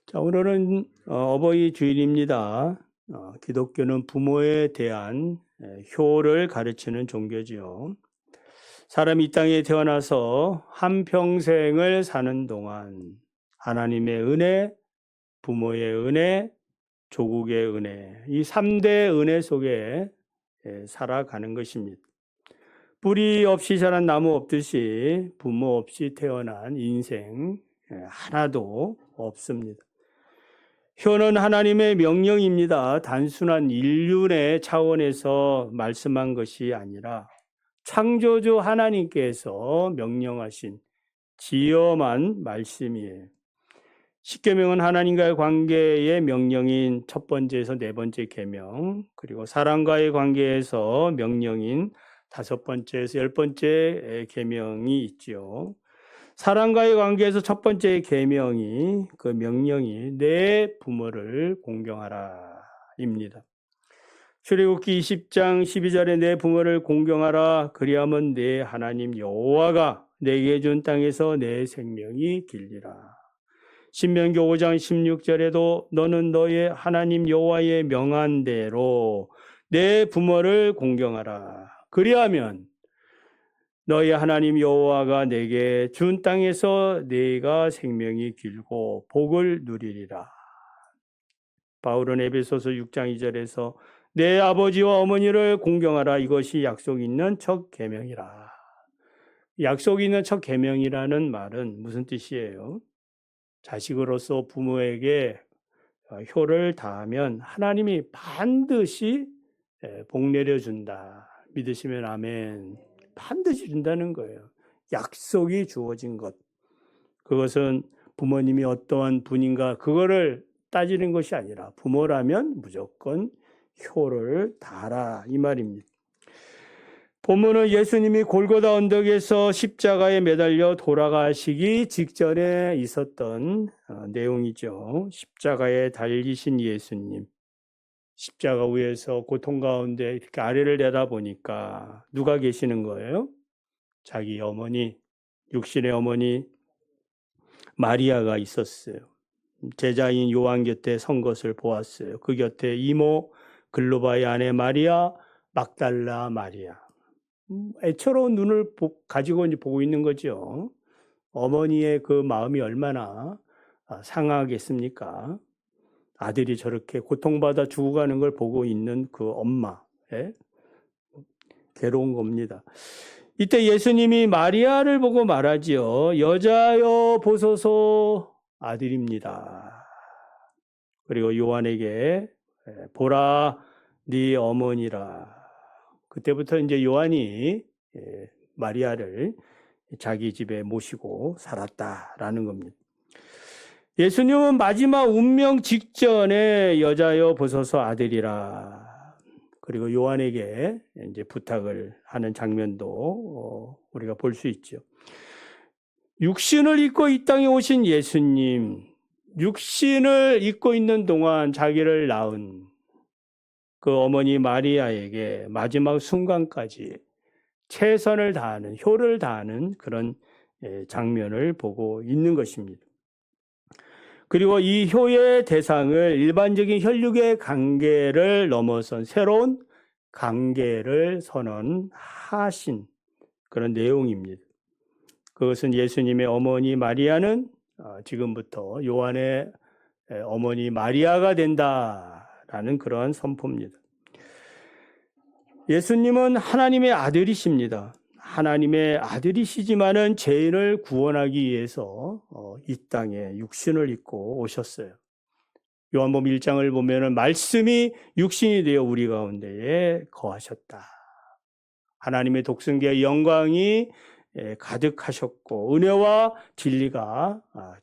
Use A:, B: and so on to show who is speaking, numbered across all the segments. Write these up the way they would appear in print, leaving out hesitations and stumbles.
A: 자, 오늘은 어버이 주일입니다. 기독교는 부모에 대한 효를 가르치는 종교지요. 사람이 이 땅에 태어나서 한평생을 사는 동안 하나님의 은혜, 부모의 은혜, 조국의 은혜, 이 3대 은혜 속에 살아가는 것입니다. 뿌리 없이 자란 나무 없듯이 부모 없이 태어난 인생 하나도 없습니다. 효는 하나님의 명령입니다. 단순한 인륜의 차원에서 말씀한 것이 아니라 창조주 하나님께서 명령하신 지엄한 말씀이에요. 십계명은 하나님과의 관계의 명령인 첫 번째에서 네 번째 계명, 그리고 사람과의 관계에서 명령인 다섯 번째에서 열 번째 계명이 있죠. 사람과의 관계에서 첫 번째 계명이 그 명령이 내 부모를 공경하라입니다. 출애굽기 20장 12절에 내 부모를 공경하라 그리하면 내 하나님 여호와가 내게 준 땅에서 내 생명이 길리라. 신명기 5장 16절에도 너는 너의 하나님 여호와의 명한 대로 내 부모를 공경하라 그리하면 너희 하나님 여호와가 내게 준 땅에서 네가 생명이 길고 복을 누리리라. 바울은 에베소서 6장 2절에서 내 아버지와 어머니를 공경하라 이것이 약속 있는 첫 계명이라. 약속 있는 첫 계명이라는 말은 무슨 뜻이에요? 자식으로서 부모에게 효를 다하면 하나님이 반드시 복 내려준다. 믿으시면 아멘. 반드시 준다는 거예요. 약속이 주어진 것. 그것은 부모님이 어떠한 분인가 그거를 따지는 것이 아니라 부모라면 무조건 효를 다하라 이 말입니다. 본문은 예수님이 골고다 언덕에서 십자가에 매달려 돌아가시기 직전에 있었던 내용이죠. 십자가에 달리신 예수님. 십자가 위에서 고통 가운데 이렇게 아래를 내다보니까 누가 계시는 거예요? 자기 어머니, 육신의 어머니 마리아가 있었어요. 제자인 요한 곁에 선 것을 보았어요. 그 곁에 이모 글로바의 아내 마리아, 막달라 마리아. 애처로운 눈을 가지고 보고 있는 거죠. 어머니의 그 마음이 얼마나 상하겠습니까? 아들이 저렇게 고통받아 죽어가는 걸 보고 있는 그 엄마, 괴로운 겁니다. 이때 예수님이 마리아를 보고 말하지요. 여자여 보소서 아들입니다. 그리고 요한에게 보라 네 어머니라. 그때부터 이제 요한이 마리아를 자기 집에 모시고 살았다라는 겁니다. 예수님은 마지막 운명 직전에 여자여 보소서 아들이라. 그리고 요한에게 이제 부탁을 하는 장면도 우리가 볼 수 있죠. 육신을 입고 이 땅에 오신 예수님, 육신을 입고 있는 동안 자기를 낳은 그 어머니 마리아에게 마지막 순간까지 최선을 다하는, 효를 다하는 그런 장면을 보고 있는 것입니다. 그리고 이 효의 대상을 일반적인 혈육의 관계를 넘어선 새로운 관계를 선언하신 그런 내용입니다. 그것은 예수님의 어머니 마리아는 지금부터 요한의 어머니 마리아가 된다라는 그러한 선포입니다. 예수님은 하나님의 아들이십니다. 하나님의 아들이시지만은 죄인을 구원하기 위해서 이 땅에 육신을 입고 오셨어요. 요한복음 1장을 보면은 말씀이 육신이 되어 우리 가운데에 거하셨다. 하나님의 독생자의 영광이 가득하셨고 은혜와 진리가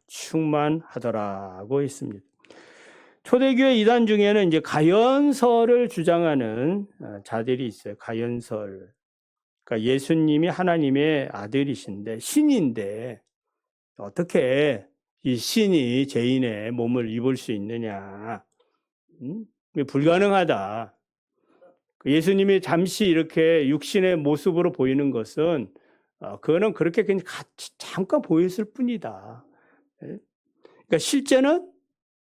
A: 충만하더라고 했습니다. 초대교회 이단 중에는 이제 가연설을 주장하는 자들이 있어요. 가연설. 그러니까 예수님이 하나님의 아들이신데 신인데 어떻게 이 신이 죄인의 몸을 입을 수 있느냐? 불가능하다. 예수님이 잠시 이렇게 육신의 모습으로 보이는 것은 그거는 그렇게 그냥 잠깐 보였을 뿐이다. 그러니까 실제는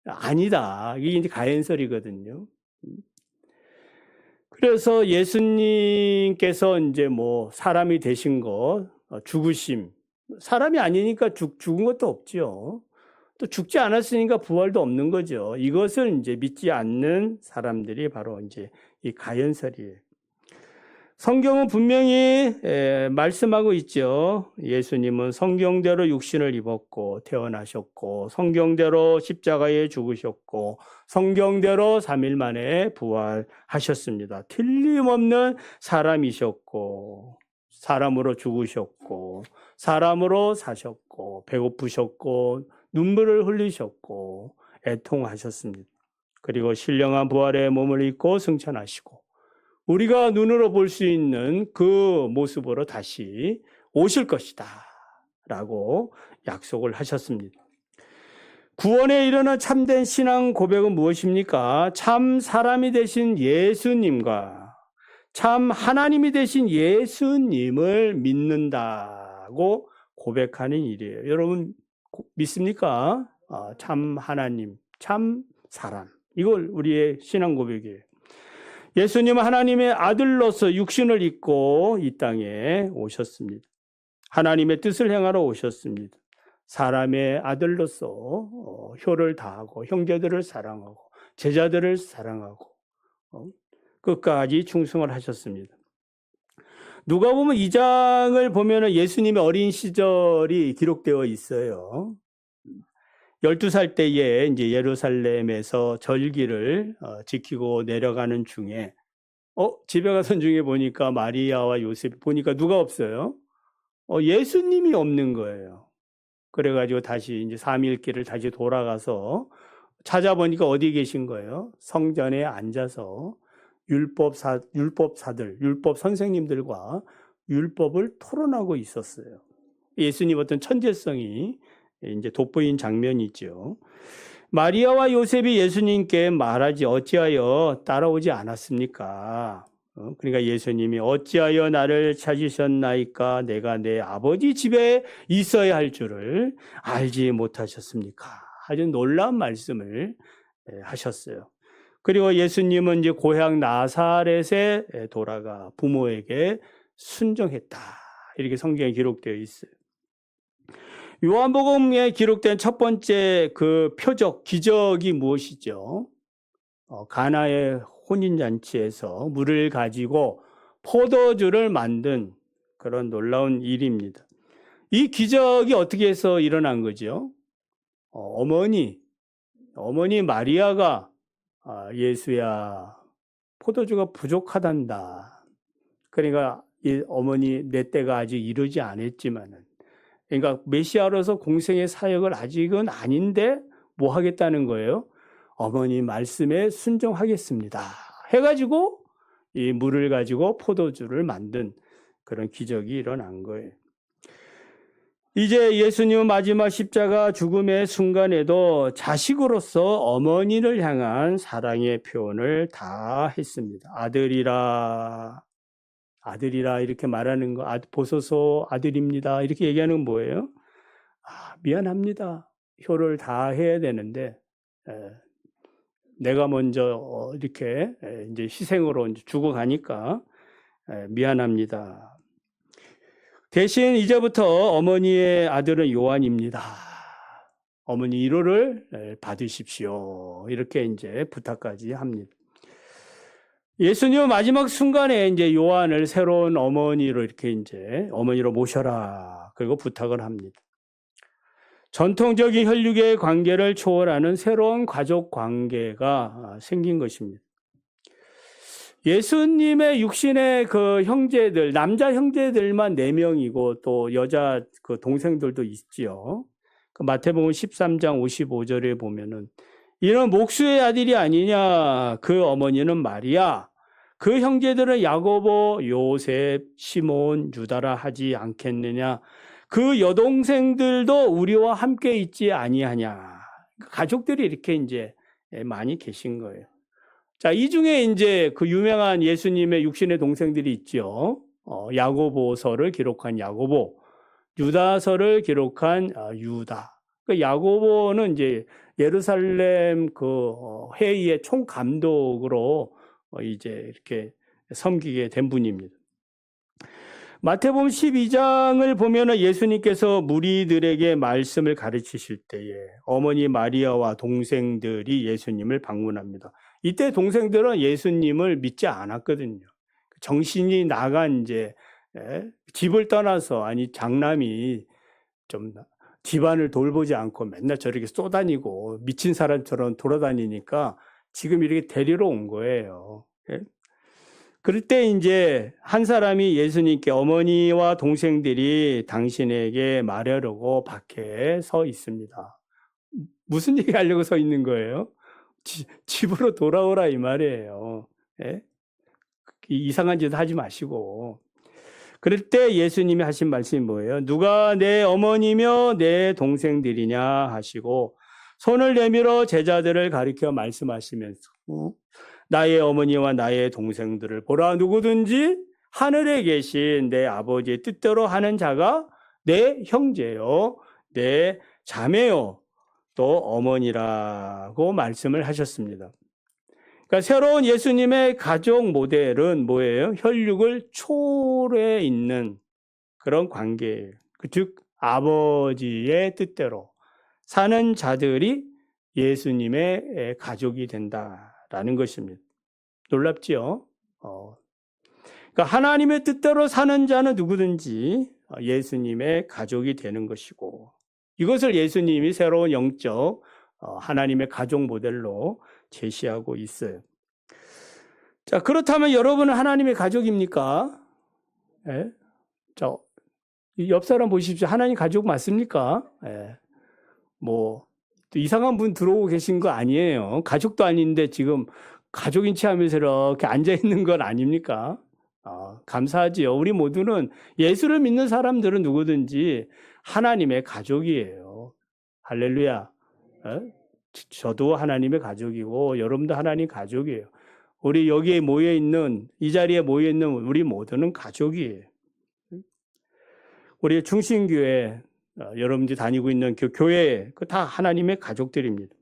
A: 아니다. 이게 이제 가연설이거든요. 그래서 예수님께서 이제 뭐 사람이 되신 것, 죽으심, 사람이 아니니까 죽은 것도 없죠. 또 죽지 않았으니까 부활도 없는 거죠. 이것을 이제 믿지 않는 사람들이 바로 이제 이 가연설이에요. 성경은 분명히 말씀하고 있죠. 예수님은 성경대로 육신을 입었고 태어나셨고 성경대로 십자가에 죽으셨고 성경대로 3일 만에 부활하셨습니다. 틀림없는 사람이셨고 사람으로 죽으셨고 사람으로 사셨고 배고프셨고 눈물을 흘리셨고 애통하셨습니다. 그리고 신령한 부활의 몸을 입고 승천하시고 우리가 눈으로 볼 수 있는 그 모습으로 다시 오실 것이다 라고 약속을 하셨습니다. 구원에 이르는 참된 신앙 고백은 무엇입니까? 참 사람이 되신 예수님과 참 하나님이 되신 예수님을 믿는다고 고백하는 일이에요. 여러분 믿습니까? 참 하나님, 참 사람. 이걸 우리의 신앙 고백이에요. 예수님은 하나님의 아들로서 육신을 입고 이 땅에 오셨습니다. 하나님의 뜻을 행하러 오셨습니다. 사람의 아들로서 효를 다하고 형제들을 사랑하고 제자들을 사랑하고 끝까지 충성을 하셨습니다. 누가 보면 이 장을 보면 예수님의 어린 시절이 기록되어 있어요. 12살 때에 이제 예루살렘에서 절기를 지키고 내려가는 중에 집에 가선 중에 보니까 마리아와 요셉 보니까 누가 없어요? 예수님이 없는 거예요. 그래가지고 다시 이제 3일 길을 다시 돌아가서 찾아보니까 어디 계신 거예요? 성전에 앉아서 율법 선생님들과 율법을 토론하고 있었어요. 예수님 어떤 천재성이 이제 돋보인 장면이죠. 마리아와 요셉이 예수님께 말하지 어찌하여 따라오지 않았습니까? 그러니까 예수님이 어찌하여 나를 찾으셨나이까? 내가 내 아버지 집에 있어야 할 줄을 알지 못하셨습니까? 아주 놀라운 말씀을 하셨어요. 그리고 예수님은 이제 고향 나사렛에 돌아가 부모에게 순종했다. 이렇게 성경에 기록되어 있어요. 요한복음에 기록된 첫 번째 그 표적, 기적이 무엇이죠? 가나의 혼인잔치에서 물을 가지고 포도주를 만든 그런 놀라운 일입니다. 이 기적이 어떻게 해서 일어난 거죠? 어머니 마리아가 예수야, 포도주가 부족하단다. 그러니까 이 어머니 내 때가 아직 이르지 않았지만은 그러니까 메시아로서 공생의 사역을 아직은 아닌데 뭐 하겠다는 거예요? 어머니 말씀에 순종하겠습니다. 해가지고 이 물을 가지고 포도주를 만든 그런 기적이 일어난 거예요. 이제 예수님은 마지막 십자가 죽음의 순간에도 자식으로서 어머니를 향한 사랑의 표현을 다 했습니다. 아들이라 이렇게 말하는 거, 보소서 아들입니다. 이렇게 얘기하는 건 뭐예요? 미안합니다. 효를 다 해야 되는데, 내가 먼저 이렇게 이제 희생으로 이제 죽어가니까 미안합니다. 대신 이제부터 어머니의 아들은 요한입니다. 어머니 위로를 받으십시오. 이렇게 이제 부탁까지 합니다. 예수님은 마지막 순간에 이제 요한을 새로운 어머니로 이렇게 이제 어머니로 모셔라. 그리고 부탁을 합니다. 전통적인 혈육의 관계를 초월하는 새로운 가족 관계가 생긴 것입니다. 예수님의 육신의 그 형제들, 남자 형제들만 4명이고 또 여자 그 동생들도 있지요. 그 마태복음 13장 55절에 보면은 이는 목수의 아들이 아니냐. 그 어머니는 마리아. 그 형제들은 야고보, 요셉, 시몬, 유다라 하지 않겠느냐. 그 여동생들도 우리와 함께 있지 아니하냐. 가족들이 이렇게 이제 많이 계신 거예요. 자, 이 중에 이제 그 유명한 예수님의 육신의 동생들이 있죠. 야고보서를 기록한 야고보, 유다서를 기록한 유다. 그 야고보는 이제 예루살렘 회의의 총감독으로 이제 이렇게 섬기게 된 분입니다. 마태복음 12장을 보면은 예수님께서 무리들에게 말씀을 가르치실 때에 어머니 마리아와 동생들이 예수님을 방문합니다. 이때 동생들은 예수님을 믿지 않았거든요. 정신이 나간 집을 떠나서 장남이 좀 집안을 돌보지 않고 맨날 저렇게 쏘다니고 미친 사람처럼 돌아다니니까 지금 이렇게 데리러 온 거예요. 그럴 때 이제 한 사람이 예수님께 어머니와 동생들이 당신에게 말하려고 밖에 서 있습니다. 무슨 얘기 하려고 서 있는 거예요? 집으로 돌아오라 이 말이에요. 예? 이상한 짓 하지 마시고. 그럴 때 예수님이 하신 말씀이 뭐예요? 누가 내 어머니며 내 동생들이냐 하시고 손을 내밀어 제자들을 가리켜 말씀하시면서 나의 어머니와 나의 동생들을 보라. 누구든지 하늘에 계신 내 아버지의 뜻대로 하는 자가 내 형제요, 내 자매요, 또 어머니라고 말씀을 하셨습니다. 그러니까 새로운 예수님의 가족 모델은 뭐예요? 혈육을 초월해 있는 그런 관계예요. 즉 아버지의 뜻대로 사는 자들이 예수님의 가족이 된다라는 것입니다. 놀랍지요? 그러니까 하나님의 뜻대로 사는 자는 누구든지 예수님의 가족이 되는 것이고 이것을 예수님이 새로운 영적 하나님의 가족 모델로 제시하고 있어요. 자, 그렇다면 여러분은 하나님의 가족입니까? 예? 자, 옆 사람 보십시오. 하나님 가족 맞습니까? 예. 또 이상한 분 들어오고 계신 거 아니에요. 가족도 아닌데 지금 가족인 체 하면서 이렇게 앉아있는 건 아닙니까? 감사하지요. 우리 모두는 예수를 믿는 사람들은 누구든지 하나님의 가족이에요. 할렐루야. 저도 하나님의 가족이고 여러분도 하나님 가족이에요. 우리 여기에 모여있는 이 자리에 모여있는 우리 모두는 가족이에요. 우리 충신교회 여러분들이 다니고 있는 교회 다 하나님의 가족들입니다.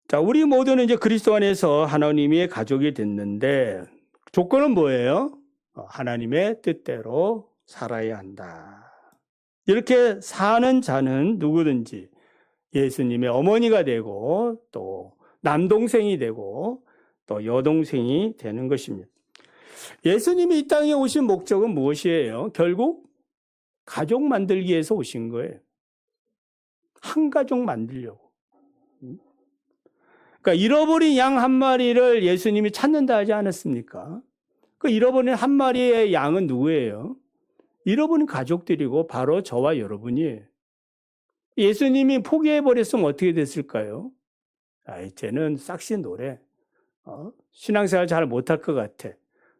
A: 자, 우리 모두는 이제 그리스도 안에서 하나님의 가족이 됐는데 조건은 뭐예요? 하나님의 뜻대로 살아야 한다. 이렇게 사는 자는 누구든지 예수님의 어머니가 되고 또 남동생이 되고 또 여동생이 되는 것입니다. 예수님이 이 땅에 오신 목적은 무엇이에요? 결국 가족 만들기 위해서 오신 거예요. 한 가족 만들려고. 그러니까 잃어버린 양 한 마리를 예수님이 찾는다 하지 않았습니까? 그 잃어버린 한 마리의 양은 누구예요? 잃어버린 가족들이고 바로 저와 여러분이에요. 예수님이 포기해버렸으면 어떻게 됐을까요? 쟤는 싹시 노래. 신앙생활 잘 못할 것 같아.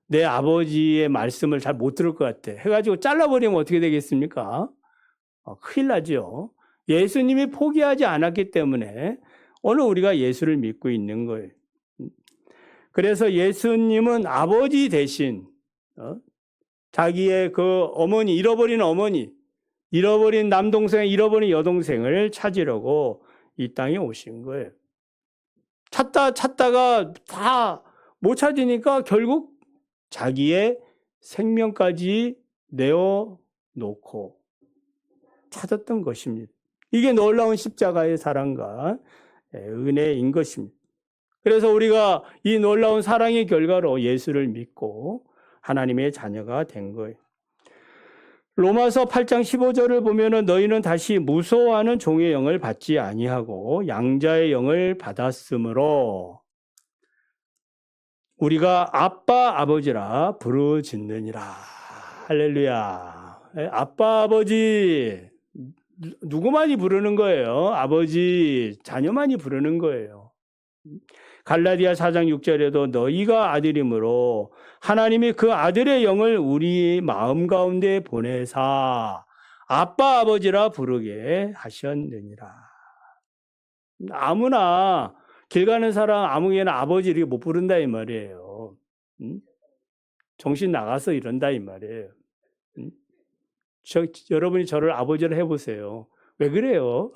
A: 내 아버지의 말씀을 잘 못 들을 것 같아. 해가지고 잘라버리면 어떻게 되겠습니까? 큰일 나죠. 예수님이 포기하지 않았기 때문에 오늘 우리가 예수를 믿고 있는 거예요. 그래서 예수님은 아버지 대신 자기의 그 어머니, 잃어버린 남동생, 잃어버린 여동생을 찾으려고 이 땅에 오신 거예요. 찾다가 다 못 찾으니까 결국 자기의 생명까지 내어놓고 찾았던 것입니다. 이게 놀라운 십자가의 사랑과 은혜인 것입니다. 그래서 우리가 이 놀라운 사랑의 결과로 예수를 믿고 하나님의 자녀가 된 거예요. 로마서 8장 15절을 보면은 너희는 다시 무소하는 종의 영을 받지 아니하고 양자의 영을 받았으므로 우리가 아빠 아버지라 부르짖느니라. 할렐루야. 아빠 아버지 누구만이 부르는 거예요? 아버지 자녀만이 부르는 거예요. 갈라디아 4장 6절에도 너희가 아들이므로 하나님이 그 아들의 영을 우리 마음 가운데 보내사 아빠 아버지라 부르게 하셨느니라. 아무나 길 가는 사람 아무개나 아버지 이렇게 못 부른다 이 말이에요. 정신 나가서 이런다 이 말이에요. 여러분이 저를 아버지를 해보세요. 왜 그래요?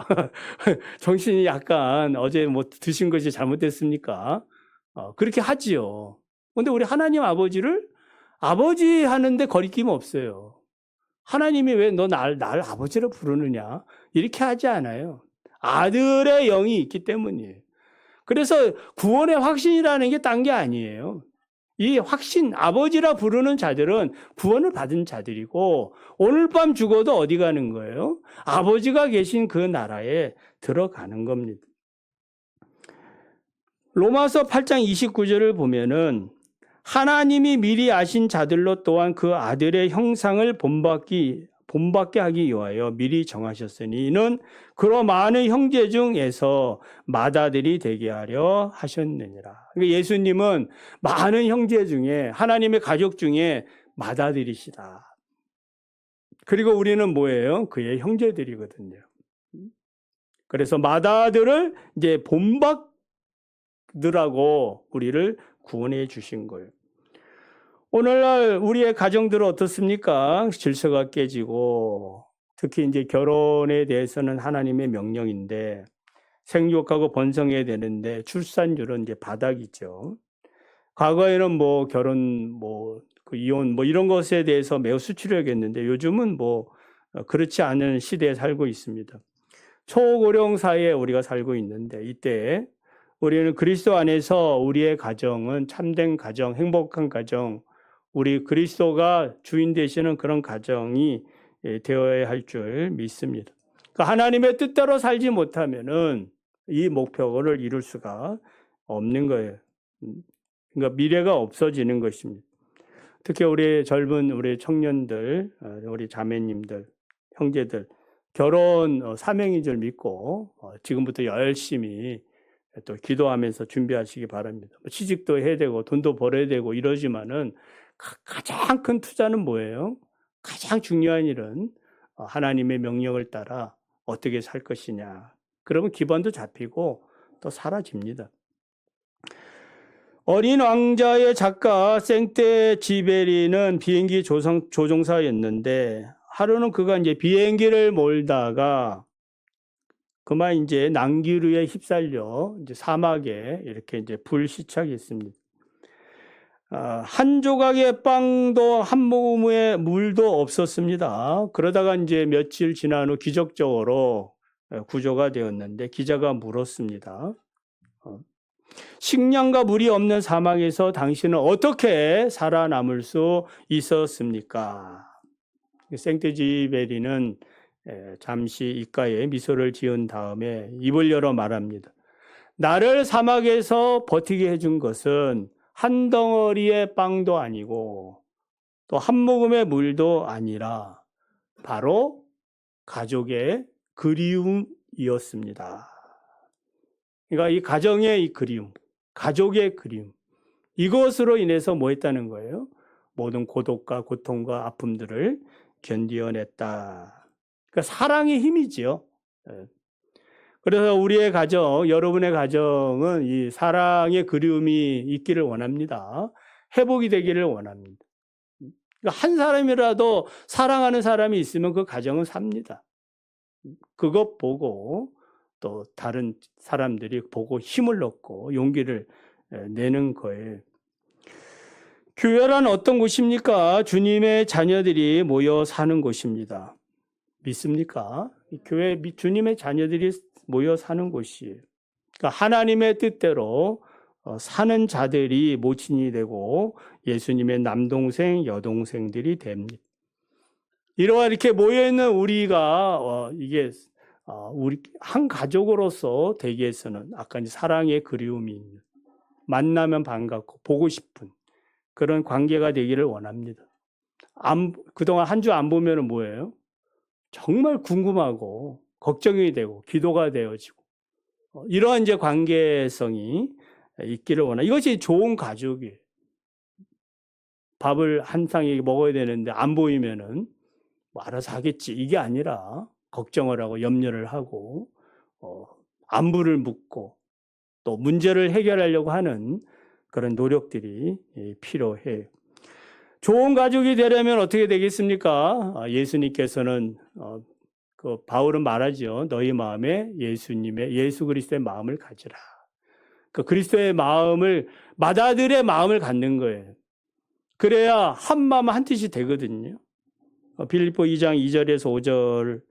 A: 정신이 약간 어제 뭐 드신 것이 잘못됐습니까? 그렇게 하지요. 근데 우리 하나님 아버지를 아버지 하는데 거리낌 없어요. 하나님이 왜 너 날 아버지로 부르느냐? 이렇게 하지 않아요. 아들의 영이 있기 때문이에요. 그래서 구원의 확신이라는 게 딴 게 아니에요. 이 확신, 아버지라 부르는 자들은 구원을 받은 자들이고, 오늘 밤 죽어도 어디 가는 거예요? 아버지가 계신 그 나라에 들어가는 겁니다. 로마서 8장 29절을 보면은 하나님이 미리 아신 자들로 또한 그 아들의 형상을 본받게 하기 위하여 미리 정하셨으니 이는 그러 많은 형제 중에서 맏아들이 되게 하려 하셨느니라. 그러니까 예수님은 많은 형제 중에 하나님의 가족 중에 맏아들이시다. 그리고 우리는 뭐예요? 그의 형제들이거든요. 그래서 맏아들을 이제 본받으라고 우리를 구원해 주신 거예요. 오늘날 우리의 가정들은 어떻습니까? 질서가 깨지고, 특히 이제 결혼에 대해서는 하나님의 명령인데, 생육하고 번성해야 되는데, 출산율은 이제 바닥이죠. 과거에는 뭐 결혼, 그 이혼, 이런 것에 대해서 매우 수치려겠는데, 요즘은 그렇지 않은 시대에 살고 있습니다. 초고령 사회에 우리가 살고 있는데, 이때 우리는 그리스도 안에서 우리의 가정은 참된 가정, 행복한 가정, 우리 그리스도가 주인 되시는 그런 가정이 되어야 할 줄 믿습니다. 그러니까 하나님의 뜻대로 살지 못하면은 이 목표를 이룰 수가 없는 거예요. 그러니까 미래가 없어지는 것입니다. 특히 우리 젊은 우리 청년들, 우리 자매님들, 형제들, 결혼 사명인 줄 믿고 지금부터 열심히 또 기도하면서 준비하시기 바랍니다. 취직도 해야 되고 돈도 벌어야 되고 이러지만은 가장 큰 투자는 뭐예요? 가장 중요한 일은 하나님의 명령을 따라 어떻게 살 것이냐. 그러면 기반도 잡히고 또 사라집니다. 어린 왕자의 작가 생떼지베리는 비행기 조종사였는데 하루는 그가 이제 비행기를 몰다가 그만 이제 난기류에 휩쓸려 이제 사막에 이렇게 이제 불시착이 있습니다. 한 조각의 빵도 한 모금의 물도 없었습니다. 그러다가 이제 며칠 지난 후 기적적으로 구조가 되었는데 기자가 물었습니다. 식량과 물이 없는 사막에서 당신은 어떻게 살아남을 수 있었습니까? 생떼지베리는 잠시 입가에 미소를 지은 다음에 입을 열어 말합니다. 나를 사막에서 버티게 해준 것은 한 덩어리의 빵도 아니고 또 한 모금의 물도 아니라 바로 가족의 그리움이었습니다. 그러니까 이 가정의 이 그리움, 가족의 그리움, 이것으로 인해서 뭐 했다는 거예요? 모든 고독과 고통과 아픔들을 견디어냈다. 그러니까 사랑의 힘이지요. 그래서 우리의 가정, 여러분의 가정은 이 사랑의 그리움이 있기를 원합니다. 회복이 되기를 원합니다. 그러니까 한 사람이라도 사랑하는 사람이 있으면 그 가정은 삽니다. 그것 보고 또 다른 사람들이 보고 힘을 얻고 용기를 내는 거예요. 교회란 어떤 곳입니까? 주님의 자녀들이 모여 사는 곳입니다. 믿습니까? 교회 주님의 자녀들이 모여 사는 곳이에요. 그러니까 하나님의 뜻대로 사는 자들이 모친이 되고 예수님의 남동생, 여동생들이 됩니다. 이렇게 모여 있는 우리가 이게 우리 한 가족으로서 되기 위해서는 아까 사랑의 그리움이 있는, 만나면 반갑고 보고 싶은 그런 관계가 되기를 원합니다. 그동안 한 주 안 보면은 뭐예요? 정말 궁금하고 걱정이 되고 기도가 되어지고 이러한 이제 관계성이 있기를 원합니다. 이것이 좋은 가족이에요. 밥을 한 상에 먹어야 되는데 안 보이면은 뭐 알아서 하겠지 이게 아니라 걱정을 하고 염려를 하고 안부를 묻고 또 문제를 해결하려고 하는 그런 노력들이 필요해요. 좋은 가족이 되려면 어떻게 되겠습니까? 예수님께서는 그 바울은 말하죠. 너희 마음에 예수 그리스도의 마음을 가지라. 그 그리스도의 마음을 맏아들의 마음을 갖는 거예요. 그래야 한 마음 한 뜻이 되거든요. 빌립보 2장 2절에서 5절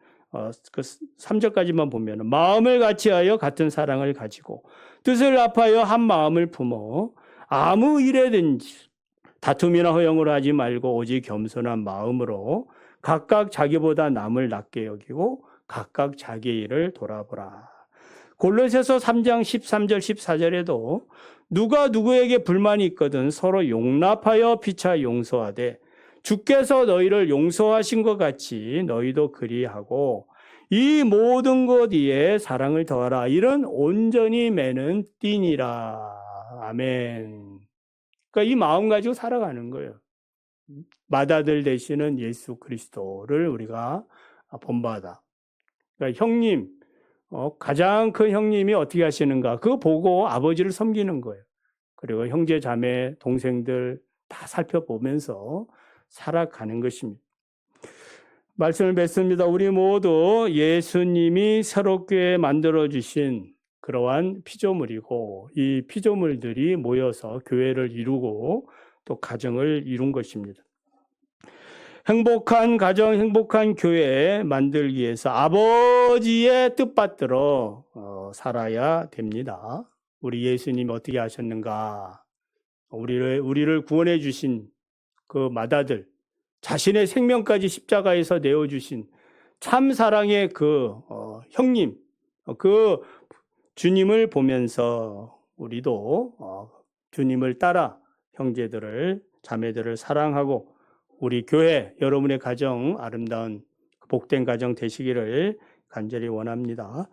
A: 그 3절까지만 보면 마음을 같이하여 같은 사랑을 가지고 뜻을 합하여 한 마음을 품어 아무 일에든지 다툼이나 허영으로 하지 말고 오직 겸손한 마음으로 각각 자기보다 남을 낮게 여기고 각각 자기 일을 돌아보라. 골로새서 3장 13절 14절에도 누가 누구에게 불만이 있거든 서로 용납하여 피차 용서하되 주께서 너희를 용서하신 것 같이 너희도 그리하고 이 모든 것 위에 사랑을 더하라. 이런 온전히 매는 띠니라. 아멘. 그러니까 이 마음 가지고 살아가는 거예요. 맏아들 되시는 예수 그리스도를 우리가 본받아. 그러니까 형님, 가장 큰 형님이 어떻게 하시는가 그거 보고 아버지를 섬기는 거예요. 그리고 형제 자매 동생들 다 살펴보면서 살아가는 것입니다. 말씀을 맺습니다. 우리 모두 예수님이 새롭게 만들어주신 그러한 피조물이고 이 피조물들이 모여서 교회를 이루고 또 가정을 이룬 것입니다. 행복한 가정, 행복한 교회 만들기 위해서 아버지의 뜻받들어 살아야 됩니다. 우리 예수님이 어떻게 하셨는가? 우리를 구원해 주신 그 맏아들, 자신의 생명까지 십자가에서 내어주신 참 사랑의 그 형님, 그 주님을 보면서 우리도 주님을 따라 형제들을, 자매들을 사랑하고 우리 교회, 여러분의 가정 아름다운 복된 가정 되시기를 간절히 원합니다.